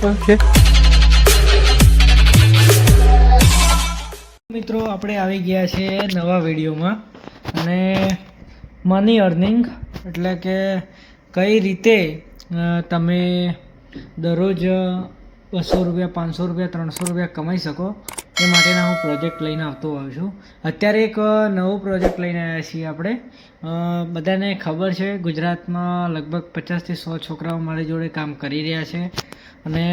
Okay મિત્રો આપણે આવી ગયા છે નવા વિડીયોમાં અને મની અર્નિંગ એટલે કે કઈ રીતે તમે દરરોજ 200 રૂપિયા 500 રૂપિયા 300 રૂપિયા કમાઈ શકો એ માટેના હું પ્રોજેક્ટ લઈને આવતો હોઉં છું. અત્યારે એક નવો પ્રોજેક્ટ લઈને આવ્યા છીએ આપણે. બધાને ખબર છે ગુજરાતમાં લગભગ 50 થી 100 છોકરાઓ મારી જોડે કામ કરી રહ્યા છે. અને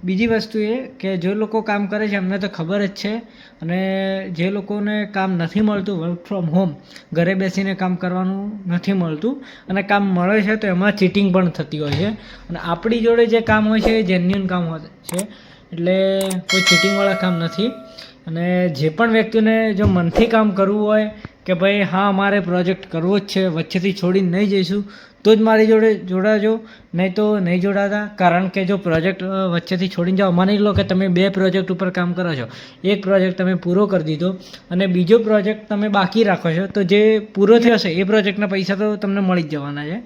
બીજી વસ્તુ એ કે જે લોકો કામ કરે છે એમને તો ખબર જ છે, અને જે લોકોને કામ નથી મળતું, વર્ક ફ્રોમ હોમ ઘરે બેસીને કામ કરવાનું નથી મળતું અને કામ મળે છે તો એમાં ચીટિંગ પણ થતી હોય છે. અને આપણી જોડે જે કામ હોય છે એ જેન્યુઅન કામ હોય છે, એટલે કોઈ ચીટિંગવાળા કામ નથી. અને જે પણ વ્યક્તિને જો મનથી કામ કરવું હોય કે ભાઈ હા અમારે પ્રોજેક્ટ કરવો જ છે, વચ્ચેથી છોડીને નહીં જઈશું, તો જ મારી જોડે જોડાજો, નહીં તો નહીં જોડાતા. કારણ કે જો પ્રોજેક્ટ વચ્ચેથી છોડીને જાઓ, માની લો કે તમે 2 પ્રોજેક્ટ ઉપર કામ કરો છો, એક પ્રોજેક્ટ તમે પૂરો કરી દીધો અને બીજો પ્રોજેક્ટ તમે બાકી રાખો છો, તો જે પૂરો થયો હશે એ પ્રોજેક્ટના પૈસા તો તમને મળી જ જવાના છે.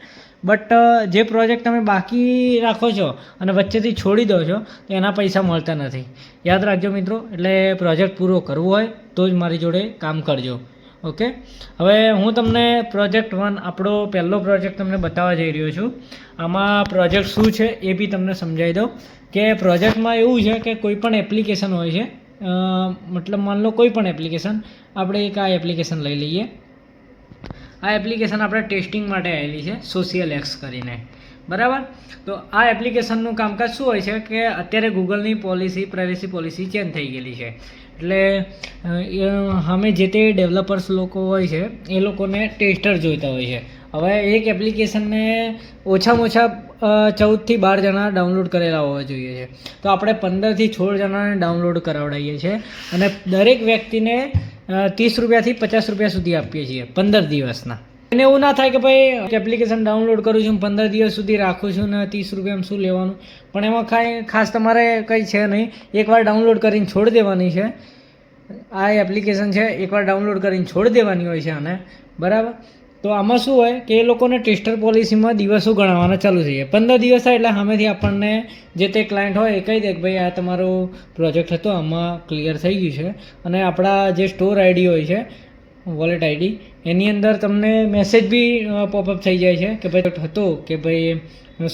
બટ જે પ્રોજેક્ટ તમે બાકી રાખો છો અને વચ્ચેથી છોડી દો છો તો એના પૈસા મળતા નથી. યાદ રાખજો મિત્રો. એટલે પ્રોજેક્ટ પૂરો કરવો હોય તો જ મારી જોડે કામ કરજો. ઓકે, હવે હું તમને પ્રોજેક્ટ 1 આપણો પહેલો પ્રોજેક્ટ તમને બતાવવા જઈ રહ્યો છું. આમાં પ્રોજેક્ટ શું છે એ બી તમને સમજાવી દઉં કે પ્રોજેક્ટમાં એવું છે કે કોઈ પણ એપ્લિકેશન હોય છે, મતલબ માન લો કોઈ પણ એપ્લિકેશન, આપણે એક આ એપ્લિકેશન લઈ લઈએ. આ એપ્લિકેશન આપણે ટેસ્ટિંગ માટે આવેલી છે, સોશિયલ એક્સ કરીને, બરાબર. તો આ એપ્લિકેશનનું કામકાજ શું હોય છે કે અત્યારે ગૂગલની પ્રાઇવેસી પોલિસી ચેન્જ થઈ ગયેલી છે. એટલે અમે જે તે ડેવલપર્સ લોકો હોય છે એ લોકોને ટેસ્ટર જોઈતા હોય છે. હવે એક એપ્લિકેશનને ઓછામાં ઓછા 14 થી 12 જણા ડાઉનલોડ કરેલા હોવા જોઈએ છે. તો આપણે 15 થી 16 જણાને ડાઉનલોડ કરાવડાવીએ છીએ અને દરેક વ્યક્તિને 30 રૂપિયાથી 50 રૂપિયા સુધી આપીએ છીએ 15 દિવસના. એને એવું ના થાય કે ભાઈ એપ્લિકેશન ડાઉનલોડ કરું છું, 15 દિવસ સુધી રાખું છું ને 30 રૂપિયામાં શું લેવાનું. પણ એમાં કાંઈ ખાસ તમારે કંઈ છે નહીં, એકવાર ડાઉનલોડ કરીને છોડી દેવાની છે. આ એપ્લિકેશન છે, એકવાર ડાઉનલોડ કરીને છોડી દેવાની હોય છે આને, બરાબર. તો આમાં શું હોય કે એ લોકોને ટેસ્ટર પોલિસીમાં દિવસો ગણાવવાના ચાલુ થઈ જાય. 15 દિવસ થાય એટલે સામેથી આપણને જે તે ક્લાયન્ટ હોય એ કહી દે કે ભાઈ આ તમારો પ્રોજેક્ટ હતો, આમાં ક્લિયર થઈ ગયું છે. અને આપણા જે સ્ટોર આઈડી હોય છે, વોલેટ આઈડી, એની અંદર તમને મેસેજ બી પોપઅપ થઈ જાય છે કે ભાઈ હતો કે ભાઈ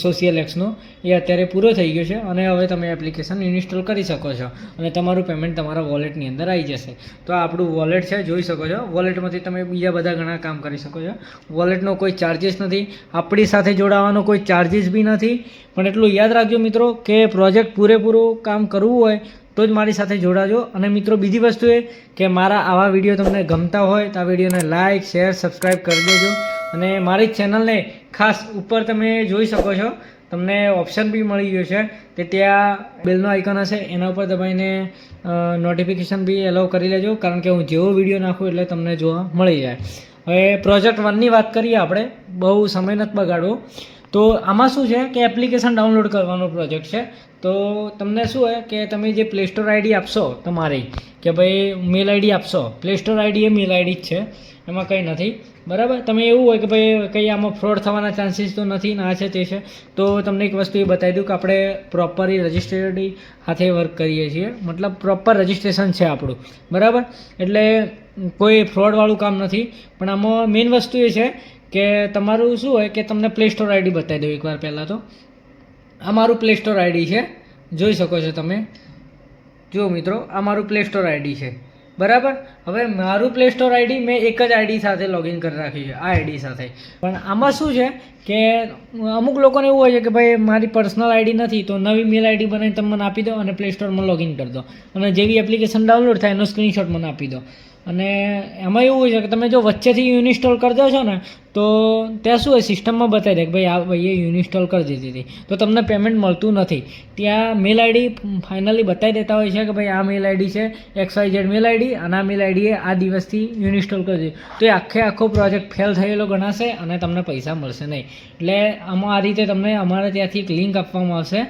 સોશિયલ એક્સનો એ અત્યારે પૂરો થઈ ગયો છે અને હવે તમે એપ્લિકેશન ઇન્સ્ટોલ કરી શકો છો અને તમારું પેમેન્ટ તમારા વોલેટની અંદર આવી જશે. તો આ આપણું વોલેટ છે, જોઈ શકો છો. વોલેટમાંથી તમે બીજા બધા ઘણા કામ કરી શકો છો. વોલેટનો કોઈ ચાર્જિસ નથી, આપણી સાથે જોડાવાનો કોઈ ચાર્જિસ બી નથી. પણ એટલું યાદ રાખજો મિત્રો કે પ્રોજેક્ટ પૂરેપૂરું કામ કરવું હોય તો જ મારી સાથે જોડાજો. અને મિત્રો બીજી વસ્તુ એ કે મારા આવા વિડીયો તમને ગમતા હોય તો આ વિડીયોને લાઇક, શેર, સબસ્ક્રાઈબ કરી દેજો. અને મારી ચેનલને ખાસ ઉપર તમે જોઈ શકો છો, તમને ઓપ્શન બી મળી ગયો છે કે ત્યાં બેલનો આઇકન હશે, એના ઉપર દબાઈને નોટિફિકેશન બી એલાઉ કરી લેજો, કારણ કે હું જેવો વિડીયો નાખું એટલે તમને જોવા મળી જાય. હવે પ્રોજેક્ટ 1ની વાત કરીએ આપણે, બહુ સમય નથી બગાડવો. તો આમાં શું છે કે એપ્લિકેશન ડાઉનલોડ કરવાનો પ્રોજેક્ટ છે. તો તમને શું હોય કે તમે જે પ્લે સ્ટોર આઈડી આપશો તમારી, કે ભાઈ મેલ આઈડી આપશો, play store ID A mail ID જ છે, એમાં કંઈ નથી, બરાબર. તમે એવું હોય કે ભાઈ કંઈ આમાં ફ્રોડ થવાના ચાન્સીસ તો નથી, ના છે તે છે, તો તમને એક વસ્તુ એ બતાવી દઉં કે આપણે પ્રોપરલી રજિસ્ટર્ડ હાથે વર્ક કરીએ છીએ, મતલબ પ્રોપર રજિસ્ટ્રેશન છે આપણું, બરાબર. એટલે કોઈ ફ્રોડવાળું કામ નથી. પણ આમાં મેઇન વસ્તુ એ છે કે તમારું શું હોય કે તમને પ્લે સ્ટોર આઈડી બતાવી દઉં એકવાર પહેલાં. તો આ મારું પ્લે સ્ટોર આઈડી છે, જોઈ શકો છો તમે. જુઓ મિત્રો, આ મારું પ્લે સ્ટોર આઈડી છે, બરાબર. હવે મારું પ્લે સ્ટોર આઈડી મેં એક જ આઈડી સાથે લોગિન કરી રાખ્યું છે, આ આઈડી સાથે. પણ આમાં શું છે કે અમુક લોકોને એવું હોય છે કે ભાઈ મારી પર્સનલ આઈડી નથી, તો નવી મેલ આઈડી બનાવીને તમે મને આપી દો અને પ્લે સ્ટોરમાં લોગિન કરી દો, અને જેવી એપ્લિકેશન ડાઉનલોડ થાય એનો સ્ક્રીનશોટ મને આપી દો. અને એમાં એવું હોય છે કે તમે જો વચ્ચેથી ઇન્સ્ટોલ કરી દો છો ને, તો ત્યાં શું હોય સિસ્ટમમાં બતાવી દે કે ભાઈ આ ભાઈએ ઇન્સ્ટોલ કરી દીધી હતી, તો તમને પેમેન્ટ મળતું નથી. ત્યાં મેલ આઈડી ફાઇનલી બતાવી દેતા હોય છે કે ભાઈ આ મેલ આઈડી છે XYZ મેલ આઈડી, અને આ મેલ આઈડીએ આ દિવસથી ઇન્સ્ટોલ કરી દીધું, તો એ આખો પ્રોજેક્ટ ફેલ થયેલો ગણાશે અને તમને પૈસા મળશે નહીં. એટલે આમાં આ રીતે તમને અમારે ત્યાંથી એક લિંક આપવામાં આવશે,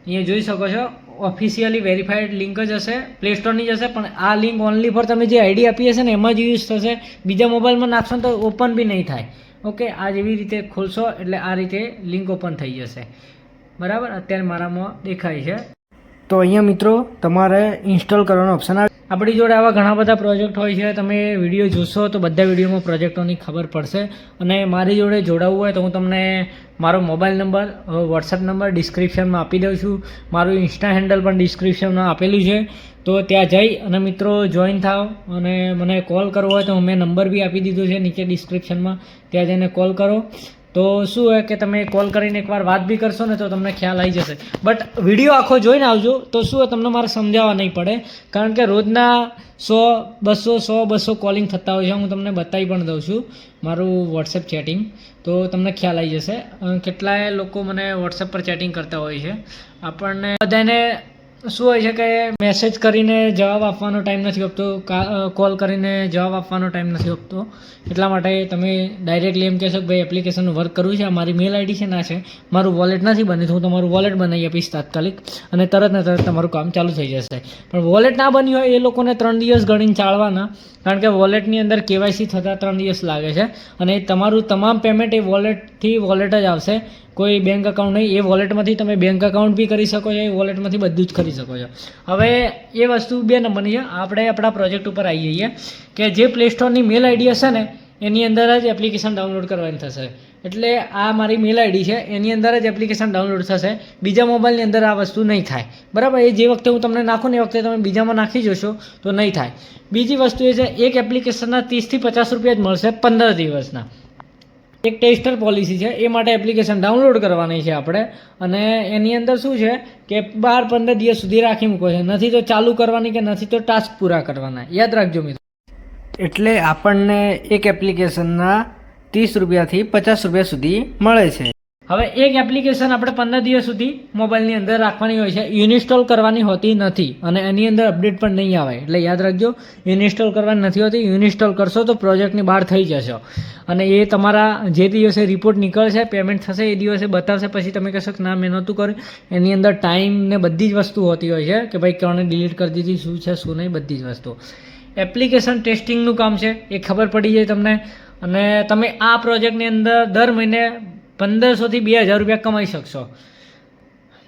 અહીંયા જોઈ શકો છો. ઓફિશિયલી વેરીફાઈડ લિંક જ હશે, પ્લે સ્ટોરની જ હશે. પણ આ લિંક ઓનલી ફોર તમે જે આઈડી આપી હશે ને એમાં જ યુઝ થશે, બીજા મોબાઈલમાં નાખશો તો ઓપન બી નહીં થાય. ઓકે, આ જેવી રીતે ખોલશો એટલે આ રીતે લિંક ઓપન થઈ જશે. બરાબર, અત્યારે મારામાં દેખાય છે. તો અહીંયા મિત્રો તમારે ઇન્સ્ટોલ કરવાનો ઓપ્શન આવે. આપણી જોડે આવા ઘણા બધા પ્રોજેક્ટ હોય છે. તમે વિડીયો જોશો તો બધા વિડીયોમાં પ્રોજેક્ટોની ખબર પડશે. અને મારી જોડે જોડાવવું હોય તો હું તમને મારો મોબાઈલ નંબર, વોટ્સઅપ નંબર ડિસ્ક્રિપ્શનમાં આપી દઉં છું. મારું ઇન્સ્ટા હેન્ડલ પણ ડિસ્ક્રિપ્શનમાં આપેલું છે. તો ત્યાં જઈ અને મિત્રો જોઈન થાવ અને મને કોલ કરવો હોય તો મેં નંબર બી આપી દીધો છે નીચે ડિસ્ક્રિપ્શનમાં. ત્યાં જઈને કોલ કરો. તો શું હોય કે તમે કોલ કરીને એકવાર વાત બી કરશો ને તો તમને ખ્યાલ આવી જશે. બટ વિડીયો આખો જોઈને આવજો તો શું હોય તમને મારે સમજાવવા નહીં પડે. કારણ કે રોજના 100-200 કોલિંગ થતા હોય છે. હું તમને બતાવી પણ દઉં છું મારું વોટ્સએપ ચેટિંગ, તો તમને ખ્યાલ આવી જશે. કેટલાય લોકો મને વોટ્સએપ પર ચેટિંગ કરતા હોય છે. આપણને બધાને શું હોય છે કે મેસેજ કરીને જવાબ આપવાનો ટાઈમ નથી આપતો, કોલ કરીને જવાબ આપવાનો ટાઈમ નથી આપતો. એટલા માટે તમે ડાયરેક્ટલી એમ કહેશો કે ભાઈ એપ્લિકેશનનું વર્ક કરવું છે, મારી મેલ આઈડી છે ના છે, મારું વોલેટ નથી બન્યું તો હું તમારું વોલેટ બનાવી આપીશ તાત્કાલિક, અને તરત ને તરત તમારું કામ ચાલુ થઈ જશે. પણ વોલેટ ના બન્યું હોય એ લોકોને 3 દિવસ ગણીને ચાલવાના, કારણ કે વોલેટની અંદર કેવાયસી થતાં 3 દિવસ લાગે છે. અને તમારું તમામ પેમેન્ટ એ વોલેટથી વોલેટ જ આવશે, કોઈ બેંક અકાઉન્ટ નહીં. એ વોલેટમાંથી તમે બેંક અકાઉન્ટ બી કરી શકો છો, એ વોલેટમાંથી બધું જ કરી શકો છો. હવે એ વસ્તુ 2 નંબરની છે. આપણે આપણા પ્રોજેક્ટ ઉપર આવી જઈએ કે જે પ્લે સ્ટોરની મેલ આઈડી હશે ને એની અંદર જ એપ્લિકેશન ડાઉનલોડ કરવાની થશે. એટલે આ મારી મેલ આઈડી છે, એની અંદર જ એપ્લિકેશન ડાઉનલોડ થશે. બીજા મોબાઈલની અંદર આ વસ્તુ નહીં થાય. બરાબર, એ જે વખતે હું તમને નાખું ને એ વખતે તમે બીજામાં નાખી જશો તો નહીં થાય. બીજી વસ્તુ એ છે, એક એપ્લિકેશનના 30 થી 50 રૂપિયા જ મળશે 15 દિવસના. એક ટેસ્ટર પોલિસી છે, એ માટે એપ્લિકેશન ડાઉનલોડ કરવાની છે આપણે. અને એની અંદર શું છે કે 12-15 દિવસ સુધી રાખી મૂકો છે. નથી તો ચાલુ કરવાની કે નથી તો ટાસ્ક પૂરા કરવાના, યાદ રાખજો મિત્રો. એટલે આપણને એક એપ્લિકેશનના 30 રૂપિયાથી 50 રૂપિયા સુધી મળે છે. હવે એક એપ્લિકેશન આપણે 15 દિવસ સુધી મોબાઈલની અંદર રાખવાની હોય છે, ઇન્સ્ટોલ કરવાની હોતી નથી. અને એની અંદર અપડેટ પણ નહીં આવે, એટલે યાદ રાખજો ઇન્સ્ટોલ કરવાની નથી હોતી. ઇન્સ્ટોલ કરશો તો પ્રોજેક્ટની બહાર થઈ જશો અને એ તમારા જે દિવસે રિપોર્ટ નીકળશે, પેમેન્ટ થશે એ દિવસે બતાવશે. પછી તમે કહેશો કે ના મેં નહોતું કર્યું. એની અંદર ટાઈમ ને બધી જ વસ્તુ હોતી હોય છે કે ભાઈ કોણે ડિલીટ કરી દીધી, શું છે શું નહીં, બધી જ વસ્તુ. એપ્લિકેશન ટેસ્ટિંગનું કામ છે, એ ખબર પડી જાય તમને. અને તમે આ પ્રોજેક્ટની અંદર દર મહિને 1500 થી 2000 રૂપિયા કમાઈ શકશો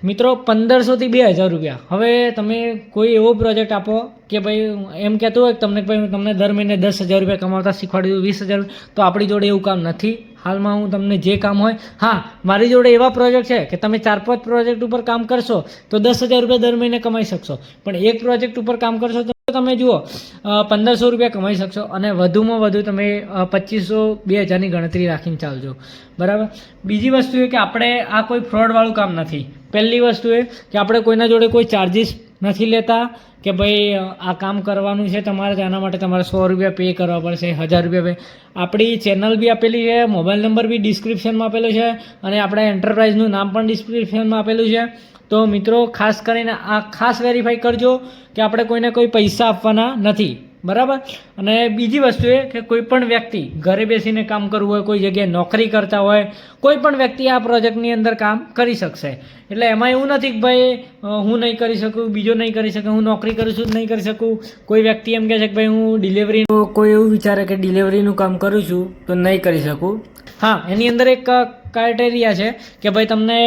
મિત્રો. 1500 થી 2000 રૂપિયા. હવે તમે કોઈ એવો પ્રોજેક્ટ આપો કે ભાઈ એમ કહેતું હોય કે તમને દર મહિને 10,000 રૂપિયા કમાવતા શીખવાડી દઉં, 20,000, તો આપણી જોડે એવું કામ નથી હાલમાં. હું તમને જે કામ હોય, હા મારી જોડે એવા પ્રોજેક્ટ છે કે તમે 4-5 પ્રોજેક્ટ ઉપર કામ કરશો તો 10,000 રૂપિયા દર મહિને કમાઈ શકશો. પણ એક પ્રોજેક્ટ ઉપર કામ કરશો તો તમે જુઓ 1500 રૂપિયા કમાઈ શકશો. અને વધુમાં વધુ તમે 2500-2000ની ગણતરી રાખીને ચાલજો. બરાબર. બીજી વસ્તુ એ કે આપણે આ કોઈ ફ્રોડવાળું કામ નથી. પહેલી વસ્તુ એ કે આપણે કોઈના જોડે કોઈ ચાર્જિસ નથી લેતા કે ભાઈ આ કામ કરવાનું છે તમારે, તેના માટે તમારે 100 રૂપિયા પે કરવા પડશે, 1000 રૂપિયા પે. આપણી ચેનલ બી આપેલી છે, મોબાઈલ નંબર બી ડિસ્ક્રિપ્શનમાં આપેલો છે, અને આપણા એન્ટરપ્રાઇઝનું નામ પણ ડિસ્ક્રિપ્શનમાં આપેલું છે. તો મિત્રો ખાસ કરીને આ ખાસ વેરીફાઈ કરજો કે આપણે કોઈને કોઈ પૈસા આપવાના નથી. બરાબર. અને બીજી વસ્તુ એ કે કોઈ પણ વ્યક્તિ ઘરે બેસીને કામ કરવું હોય, કોઈ જગ્યાએ નોકરી કરતા હોય, કોઈ પણ વ્યક્તિ આ પ્રોજેક્ટની અંદર કામ કરી શકશે. એટલે એમાં એવું નથી કે ભાઈ હું નહીં કરી શકું, બીજો નહીં કરી શકે, હું નોકરી કરું છું નહીં કરી શકું. કોઈ વ્યક્તિ એમ કહે છે કે ભાઈ હું ડિલિવરીનું, કોઈ એવું વિચારે કે ડિલિવરીનું કામ કરું છું તો નહીં કરી શકું. હા, એની અંદર એક ક્રાઇટેરિયા છે કે ભાઈ તમને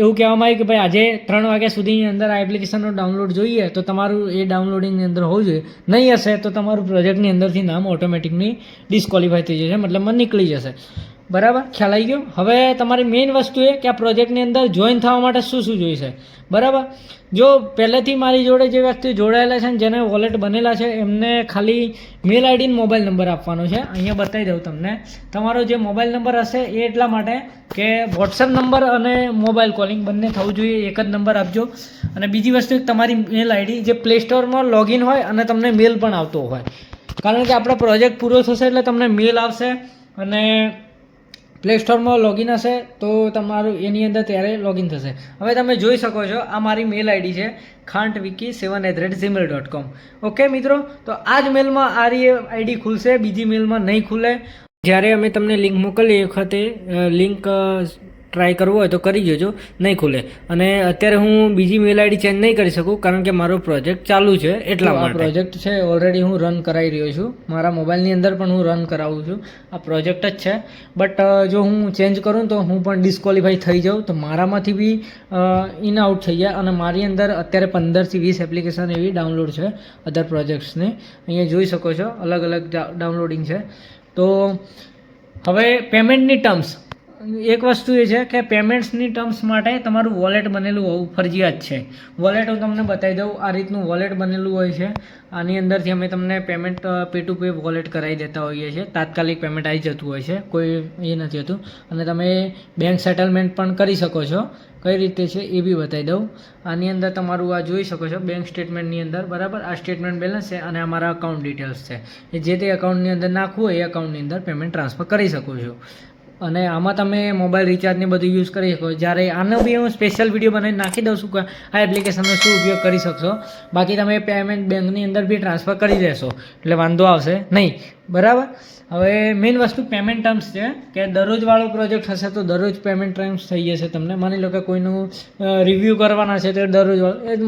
એવું કહેવામાં આવ્યું કે ભાઈ આજે 3 વાગ્યા સુધીની અંદર આ એપ્લિકેશનનો ડાઉનલોડ જોઈએ તો તમારું એ ડાઉનલોડિંગની અંદર હોવું જોઈએ. નહીં હશે તો તમારું પ્રોજેક્ટની અંદરથી નામ ઓટોમેટિકલી ડિસ્ક્વોલિફાય થઈ જશે, મતલબમાં નીકળી જશે. બરાબર, ખ્યાલ આવી ગયો. હવે તમારી મેઇન વસ્તુ એ કે આ પ્રોજેક્ટની અંદર જોઈન થવા માટે શું શું જોઈશે. બરાબર. જો પહેલેથી મારી જોડે જે વ્યક્તિ જોડાયેલા છે ને જેને વોલેટ બનેલા છે એમને ખાલી મેલ આઈડી અને મોબાઈલ નંબર આપવાનો છે. અહીંયા બતાવી દઉં તમને. તમારો જે મોબાઈલ નંબર હશે એ એટલા માટે કે વોટ્સએપ નંબર અને મોબાઈલ કોલિંગ બંને થવું જોઈએ, એક જ નંબર આપજો. અને બીજી વસ્તુ તમારી મેલ આઈડી જે પ્લે સ્ટોરમાં લોગિન હોય અને તમને મેલ પણ આવતો હોય, કારણ કે આપણો પ્રોજેક્ટ પૂરો થશે એટલે તમને મેલ આવશે અને પ્લે સ્ટોરમાં લોગિન હશે તો તમારું એની અંદર ત્યારે લોગિન થશે. હવે તમે જોઈ શકો છો આ મારી મેલ આઈડી છે khantvicky7@gmail.com. ઓકે મિત્રો, તો આ જ મેલમાં આ આઈડી ખુલશે, બીજી મેલમાં નહીં ખુલે. જ્યારે અમે તમને લિંક મોકલીએ એ વખતે લિંક ટ્રાય કરવો હોય તો કરી જોજો, નહીં ખુલે. અને અત્યારે હું બીજી મેલ આઈડી ચેન્જ નહીં કરી શકું કારણ કે મારો પ્રોજેક્ટ ચાલુ છે એટલા માટે. પ્રોજેક્ટ છે ઓલરેડી હું રન કરાવી રહ્યો છું, મારા મોબાઈલની અંદર પણ હું રન કરાવું છું. આ પ્રોજેક્ટ જ છે, બટ જો હું ચેન્જ કરું તો હું પણ ડિસ્ક્વોલિફાઈ થઈ જાઉં, તો મારામાંથી બી ઇન આઉટ થઈ જાય. અને મારી અંદર અત્યારે 15 થી 20 એપ્લિકેશન એવી ડાઉનલોડ છે અધર પ્રોજેક્ટ્સની. અહીંયા જોઈ શકો છો અલગ અલગ ડાઉનલોડિંગ છે. તો હવે પેમેન્ટની ટર્મ્સ, એક વસ્તુ એ છે કે પેમેન્ટ્સની ટર્મ્સ માટે તમારું વોલેટ બનેલું હોવું ફરજિયાત છે. વોલેટ હું તમને બતાવી દઉં, આ રીતનું વોલેટ બનેલું હોય છે. આની અંદરથી અમે તમને payment pay to pay wallet કરાવી દેતા હોઈએ છીએ, તાત્કાલિક પેમેન્ટ આવી જતું હોય છે, કોઈ એ નથી હોતું. અને તમે બેંક સેટલમેન્ટ પણ કરી શકો છો. કઈ રીતે છે એ બી બતાવી દઉં. આની અંદર તમારું આ જોઈ શકો છો બેંક સ્ટેટમેન્ટની અંદર, બરાબર. આ સ્ટેટમેન્ટ બેલેન્સ છે અને અમારા અકાઉન્ટ ડિટેલ્સ છે. એ જે તે અકાઉન્ટની અંદર નાખવું હોય એ અકાઉન્ટની અંદર પેમેન્ટ ટ્રાન્સફર કરી શકો છો. અને આમાં તમે મોબાઈલ રિચાર્જને બધું યુઝ કરી શકો. જ્યારે આનો બી હું સ્પેશિયલ વિડીયો બનાવીને નાખી દઉં છું કે આ એપ્લિકેશનનો શું ઉપયોગ કરી શકશો. બાકી તમે પેમેન્ટ બેંકની અંદર બી ટ્રાન્સફર કરી દેશો એટલે વાંધો આવશે નહીં, બરાબર. હવે મેઇન વસ્તુ પેમેન્ટ ટર્મ્સ છે કે દરરોજવાળો પ્રોજેક્ટ હશે તો દરરોજ પેમેન્ટ ટર્મ્સ થઈ જશે તમને. માની લો કે કોઈનું રિવ્યૂ કરવાના છે તો દરરોજ,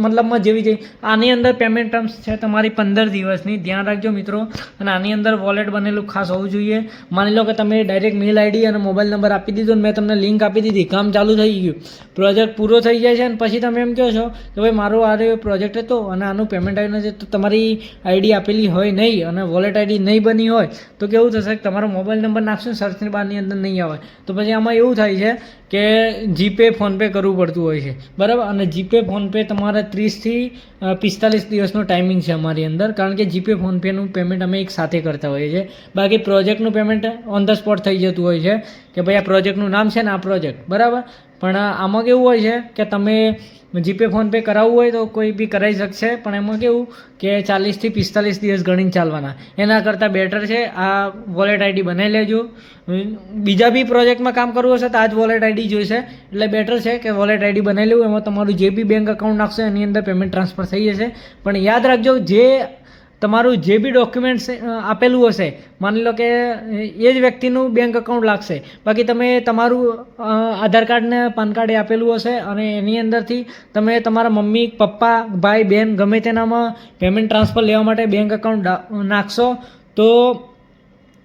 મતલબમાં જેવી આની અંદર પેમેન્ટ ટર્મ્સ છે તમારી 15 દિવસની, ધ્યાન રાખજો મિત્રો. અને આની અંદર વોલેટ બનેલું ખાસ હોવું જોઈએ. માની લો કે તમે ડાયરેક્ટ મેલ આઈડી અને મોબાઈલ નંબર આપી દીધો, મેં તમને લિંક આપી દીધી, કામ ચાલુ થઈ ગયું, પ્રોજેક્ટ પૂરો થઈ જાય છે અને પછી તમે એમ કહો છો કે ભાઈ મારો આ પ્રોજેક્ટ હતો અને આનું પેમેન્ટ આવ્યું નથી, તો તમારી આઈડી આપેલી હોય નહીં અને વોલેટ આઈડી નહીં બની હોય તો કેવું થશે કે તમારો મોબાઈલ નંબર નાખશો ને સર્ચની બારની અંદર નહીં આવે, તો પછી આમાં એવું થાય છે કે જીપે ફોનપે કરવું પડતું હોય છે, બરાબર. અને જીપે ફોનપે તમારે 30 થી 45 દિવસનો ટાઈમિંગ છે અમારી અંદર, કારણ કે જીપે ફોનપેનું પેમેન્ટ અમે એક સાથે કરતા હોઈએ છીએ. બાકી પ્રોજેક્ટનું પેમેન્ટ ઓન ધ સ્પોટ થઈ જતું હોય છે કે ભાઈ આ પ્રોજેક્ટનું નામ છે ને આ પ્રોજેક્ટ, બરાબર. પણ આમાં કેવું હોય છે કે તમે જીપે ફોનપે કરાવવું હોય તો કોઈ બી કરાવી શકશે, પણ એમાં કેવું કે 40 થી 45 દિવસ ગણીને ચાલવાના. એના કરતાં બેટર છે આ વોલેટ આઈડી બનાવી લેજો. બીજા બી પ્રોજેક્ટમાં કામ કરવું હશે તો આ જ વોલેટ આઈડી જોઈશે, એટલે બેટર છે કે વોલેટ આઈડી બનાવી લેવું. એમાં તમારું જે બી બેંક અકાઉન્ટ નાખશો એની અંદર પેમેન્ટ ટ્રાન્સફર થઈ જશે. પણ યાદ રાખજો, જે તમારું જે બી ડોક્યુમેન્ટ્સ આપેલું હશે, માની લો કે એ જ વ્યક્તિનું બેંક અકાઉન્ટ લાગશે, બાકી તમે તમારું આધાર કાર્ડ ને પાન કાર્ડ એ આપેલું હશે અને એની અંદરથી તમે તમારા મમ્મી પપ્પા ભાઈ બહેન ગમે તેનામાં પેમેન્ટ ટ્રાન્સફર લેવા માટે બેંક અકાઉન્ટ નાખશો તો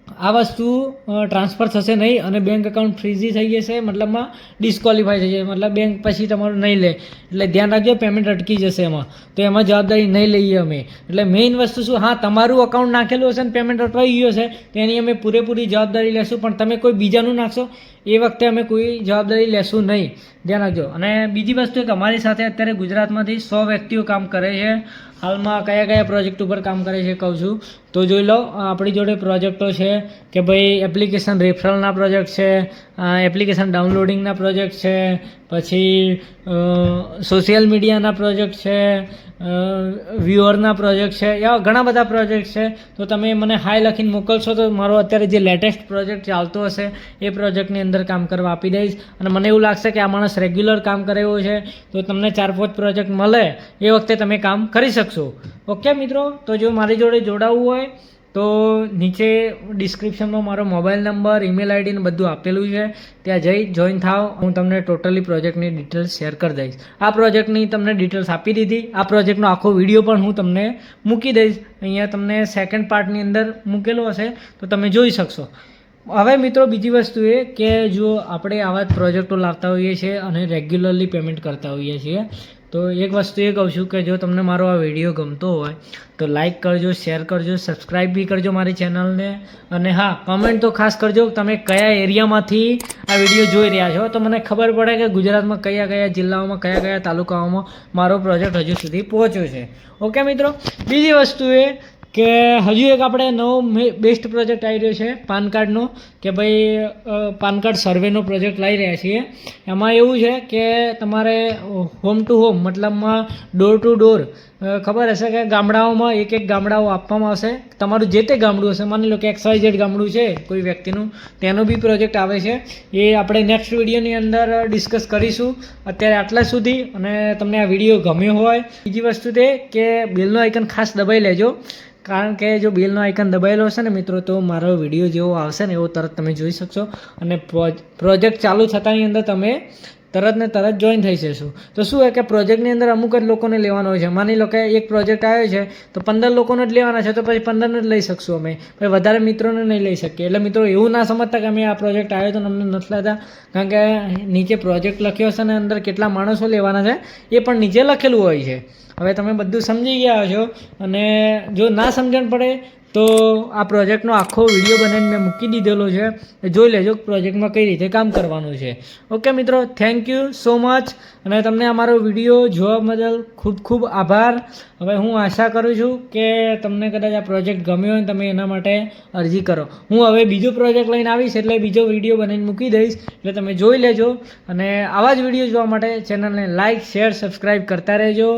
આ વસ્તુ ટ્રાન્સફર થશે નહીં અને બેંક અકાઉન્ટ ફ્રીઝી થઈ જશે, મતલબમાં ડિસ્ક્વોલિફાઈ થઈ જશે, મતલબ બેંક પછી તમારું નહીં લે. એટલે ધ્યાન રાખજો, પેમેન્ટ અટકી જશે એમાં, તો એમાં જવાબદારી નહીં લઈએ અમે. એટલે મેઇન વસ્તુ શું, હા તમારું અકાઉન્ટ નાખેલું હશે ને પેમેન્ટ અટવાઈ ગયું હશે તો એની અમે પૂરેપૂરી જવાબદારી લેશું, પણ તમે કોઈ બીજાનું નાખશો એ વખતે અમે કોઈ જવાબદારી લેશું નહીં, ધ્યાન રાખજો. અને બીજી વસ્તુ કે અમારી સાથે અત્યારે ગુજરાતમાંથી 100 વ્યક્તિઓ કામ કરે છે. હાલમાં કયા કયા પ્રોજેક્ટ ઉપર કામ કરે છે કહું છું તો જોઈ લો. આપણી જોડે પ્રોજેક્ટો છે કે ભાઈ એપ્લિકેશન રેફરલના પ્રોજેક્ટ છે, એપ્લિકેશન ડાઉનલોડિંગના પ્રોજેક્ટ છે, પછી સોશિયલ મીડિયાના પ્રોજેક્ટ છે, વ્યુઅરના પ્રોજેક્ટ છે, એવા ઘણા બધા પ્રોજેક્ટ છે. તો તમે મને હાઈ લખીને મોકલશો તો મારો અત્યારે જે લેટેસ્ટ પ્રોજેક્ટ ચાલતો હશે એ પ્રોજેક્ટની અંદર કામ કરવા આપી દઈશ. અને મને એવું લાગશે કે આ માણસ રેગ્યુલર કામ કરે એવો છે તો તમને 4-5 પ્રોજેક્ટ મળે એ વખતે તમે કામ કરી શકશો. ઓકે મિત્રો, તો જો મારી જોડે જોડાવવું હોય તો નીચે ડિસ્ક્રિપ્શનમાં મારો મોબાઈલ નંબર, ઈમેલ આઈડી ને બધું આપેલું છે, ત્યાં જઈ જોઈન થાવ. હું તમને ટોટલી પ્રોજેક્ટની ડિટેલ્સ શેર કરી દઈશ. આ પ્રોજેક્ટની તમને ડિટેલ્સ આપી દીધી, આ પ્રોજેક્ટનો આખો વિડીયો પણ હું તમને મૂકી દઈશ. અહીંયા તમને સેકન્ડ પાર્ટની અંદર મૂકેલો હશે તો તમે જોઈ શકશો. હવે મિત્રો બીજી વસ્તુ એ કે જો આપણે આવા જ પ્રોજેક્ટો લાવતા હોઈએ છીએ અને રેગ્યુલરલી પેમેન્ટ કરતા હોઈએ છીએ તો એક વસ્તુ એ કહું છું કે જો તમને મારો આ વિડીયો ગમતો હોય તો લાઇક કરજો, શેર કરજો, સબસ્ક્રાઈબ બી કરજો મારી ચેનલને. અને હા, કમેન્ટ તો ખાસ કરજો તમે કયા એરિયામાંથી આ વિડીયો જોઈ રહ્યા છો, તો મને ખબર પડે કે ગુજરાતમાં કયા કયા જિલ્લાઓમાં કયા કયા તાલુકાઓમાં મારો પ્રોજેક્ટ હજુ સુધી પહોંચ્યો છે. ઓકે મિત્રો, બીજી વસ્તુ એ કે હજુ એક આપણે નવો બેસ્ટ પ્રોજેક્ટ આવી રહ્યો છે પાન કાર્ડનો, કે ભાઈ પાન કાર્ડ સર્વેનો પ્રોજેક્ટ લાવી રહ્યા છીએ. એમાં એવું છે કે તમારે હોમ ટુ હોમ, મતલબમાં ડોર ટુ ડોર ખબર હશે કે ગામડાઓમાં એક ગામડાઓ આપવામાં આવશે. તમારું જે તે ગામડું હશે, માની લો કે XYZ ગામડું છે કોઈ વ્યક્તિનું, તેનો બી પ્રોજેક્ટ આવે છે. એ આપણે નેક્સ્ટ વિડીયોની અંદર ડિસ્કસ કરીશું. અત્યારે આટલા સુધી. અને તમને આ વિડીયો ગમ્યો હોય, બીજી વસ્તુ તે કે બેલનો આઇકન ખાસ દબાઈ લેજો, કારણ કે જો બેલનો આઇકન દબાયેલો હશે ને મિત્રો, તો મારો વિડીયો જેવો આવશે ને એવો તરત તમે જોઈ શકશો. અને પ્રોજેક્ટ ચાલુ થતાની અંદર તમે તરત ને તરત જોઈન થઈ જશું. તો શું હોય કે પ્રોજેક્ટની અંદર અમુક જ લોકોને લેવાનો હોય છે. માની લો કે એક પ્રોજેક્ટ આવ્યો છે તો 15 લોકોને જ લેવાના છે, તો પછી 15ને જ લઈ શકશું અમે, પછી વધારે મિત્રોને નહીં લઈ શકીએ. એટલે મિત્રો એવું ના સમજતા કે અમે આ પ્રોજેક્ટ આવ્યો તો અમને નથી લેતા, કારણ કે નીચે પ્રોજેક્ટ લખ્યો હશે ને અંદર કેટલા માણસો લેવાના છે એ પણ નીચે લખેલું હોય છે. હવે તમે બધું સમજી ગયા છો. અને જો ના સમજણ પડે તો આ પ્રોજેક્ટનો આખો વિડીયો બનાવીને મેં મૂકી દીધેલો છે, જોઈ લેજો પ્રોજેક્ટમાં કઈ રીતે કામ કરવાનું છે. ઓકે મિત્રો, થેન્ક યુ સો મચ. અને તમને અમારો વિડીયો જોવા બદલ ખૂબ ખૂબ આભાર. હવે હું આશા કરું છું કે તમને કદાચ આ પ્રોજેક્ટ ગમ્યો હોય, તમે એના માટે અરજી કરો. હું હવે બીજો પ્રોજેક્ટ લઈને આવીશ, એટલે બીજો વિડીયો બનાવીને મૂકી દઈશ, એટલે તમે જોઈ લેજો. અને આવા જ વિડીયો જોવા માટે ચેનલને લાઇક, શેર, સબસ્ક્રાઈબ કરતા રહેજો.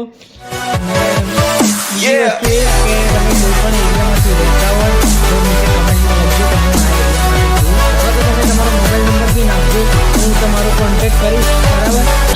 બીજી વસ્તુ એ કે તમે કોઈ પણ એરિયામાંથી રહેતા હોય તો નીચે કમેન્ટમાં લખજો કે હું આ એરિયામાંથી છું, અથવા તો તમે તમારો મોબાઈલ નંબર બી નાખજો, હું તમારો કોન્ટેક્ટ કરીશ, બરાબર.